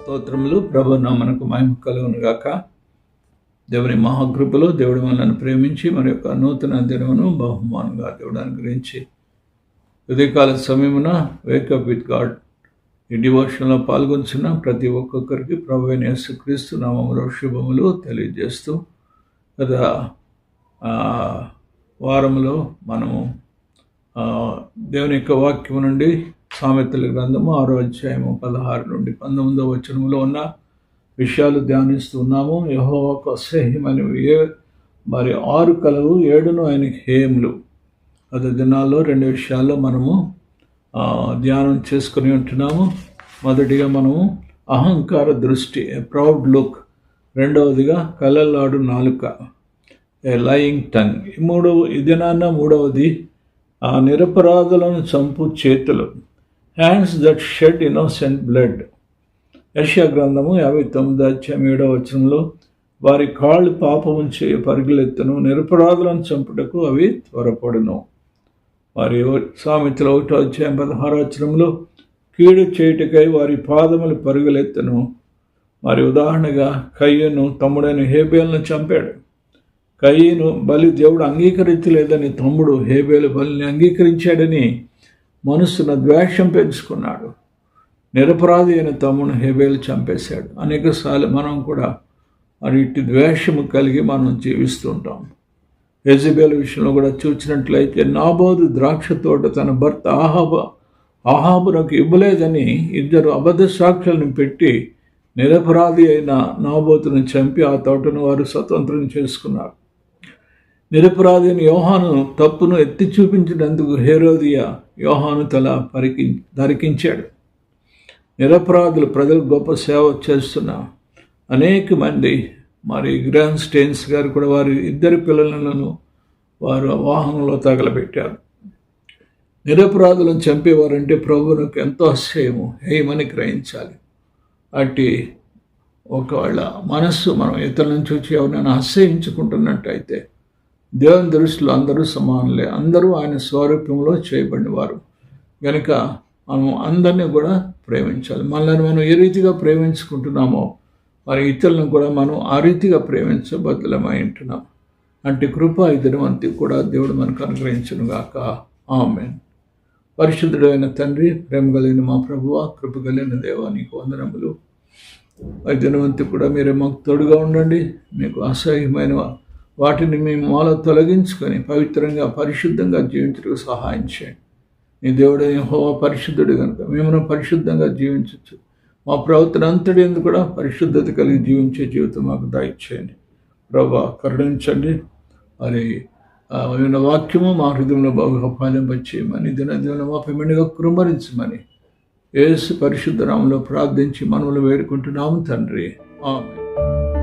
స్తోత్రములు. ప్రభు నామమునకు మహిమ కలుగును గాక. దేవుని మహాకృపలో దేవుడు మనల్ని ప్రేమించి మరి యొక్క నూతన దినమును బహుమానంగా దేవుడు అనుగ్రహించి ఉదయకాల సమయమున వేకప్ విత్ గాడ్ ఈ డివోషన్లో పాల్గొంటున్న ప్రతి ఒక్కొక్కరికి ప్రభు అయిన యేసుక్రీస్తు నామములో శుభములు తెలియజేస్తూ గత వారంలో మనము దేవుని యొక్క వాక్యము నుండి సామెతల గ్రంథము 6వ అధ్యాయము 16 నుండి 19వ వచనములో ఉన్న విషయాలు ధ్యానిస్తున్నాము. యెహోవాకు అసహ్యమైనవి మరి 6 కలవు, 7 ఆయనకి హేయములు. గత దినాల్లో 2 విషయాల్లో మనము ధ్యానం చేసుకుని ఉంటున్నాము. మొదటిగా మనము అహంకార దృష్టి, ఏ ప్రౌడ్ లుక్. రెండవదిగా కలలాడు నాలుక, ఏ లయింగ్ టంగ్. ఈ దినాన్న మూడవది నిరపరాధులను చంపు చేతులు, hands that shed innocent blood. యెషయా గ్రంథము 59వ అధ్యాయం 7వ వచనంలో వారి కాళ్ళు పాపము చేయ పరుగులెత్తును, నిరపరాధులను చంపుటకు అవి త్వరపడును. వారి సామెతల 1వ అధ్యాయం 16వ వచనంలో కీడు చేయుటకై వారి పాదములు పరుగులెత్తును. మరి ఉదాహరణగా కయ్యను తమ్ముడైన హేబేలును చంపాడు. కయ్యను బలి దేవుడు అంగీకరించలేదని తమ్ముడు హేబేలు బలిని అంగీకరించాడని మనస్సున ద్వేషం పెంచుకున్నాడు. నిరపరాధి అయిన తమ్ముడు హేబేలు చంపేశాడు. అనేకసార్లు మనం కూడా మరి ఇటు ద్వేషము కలిగి మనం జీవిస్తూ ఉంటాం. యెజబెలు విషయంలో కూడా చూసినట్లయితే నాబోతు ద్రాక్ష తోట తన భర్త ఆహాబునకు ఇవ్వలేదని 2 అబద్ధ సాక్షులను పెట్టి నిరపరాధి అయిన నాబోతును చంపి ఆ తోటను వారు స్వతంత్రం చేసుకున్నారు. నిరపరాధిని యోహాను తప్పును ఎత్తి చూపించినందుకు హేరోదియా యోహాను తల నరికించాడు. నిరపరాధులు ప్రజలకు గొప్ప సేవ చేస్తున్న అనేక మంది, మరి గ్రాండ్ స్టెయిన్స్ గారు కూడా వారి 2 పిల్లలను వారు వాహనంలో తగలబెట్టారు. నిరపరాధులను చంపేవారంటే ప్రభువునకు ఎంతో అసహ్యము, హేయమని గ్రహించాలి. అట్టి ఒకవేళ మనస్సు మనం ఇతరులను చూసి ఎవరైనా అసహ్యించుకుంటున్నట్టయితే దేవుని దృష్టిలో అందరూ సమానులే, అందరూ ఆయన స్వరూపంలో చేయబడిన వారు కనుక మనం అందరినీ కూడా ప్రేమించాలి. మనల్ని మనం ఏ రీతిగా ప్రేమించుకుంటున్నామో మరి ఇతరులను కూడా మనం ఆ రీతిగా ప్రేమించబద్ధులమై ఉంటున్నాం. అంటే కృప ఈ దినవంతి కూడా దేవుడు మనకు అనుగ్రహించును గాక. ఆమేన్. పరిశుద్ధుడైన తండ్రి, ప్రేమ కలిగిన మా ప్రభువా, కృప కలిగిన దేవా, నీకు వందనములు. ఈ దినవంతి కూడా మీరే మాకు తోడుగా ఉండండి. మీకు అసహ్యమైన వాటిని మేము మాలో తొలగించుకొని పవిత్రంగా పరిశుద్ధంగా జీవించడానికి సహాయం చేయండి. నీ దేవుడు యెహోవా పరిశుద్ధుడు కనుక మేము పరిశుద్ధంగా జీవించవచ్చు. మా ప్రవర్తన అంతటి ఎందుకు కూడా పరిశుద్ధత కలిగి జీవించే జీవితం మాకు దయచేయండి. ప్రభువా, కరుణించండి. మరి విన్న వాక్యము మా హృదయంలో బాగా పాలింపచేయమని దినదిన మా పెమిడిగా కృమరించమని యేసు పరిశుద్ధ నామములో ప్రార్థించి మనములు వేడుకుంటున్నాము తండ్రి. ఆమేన్.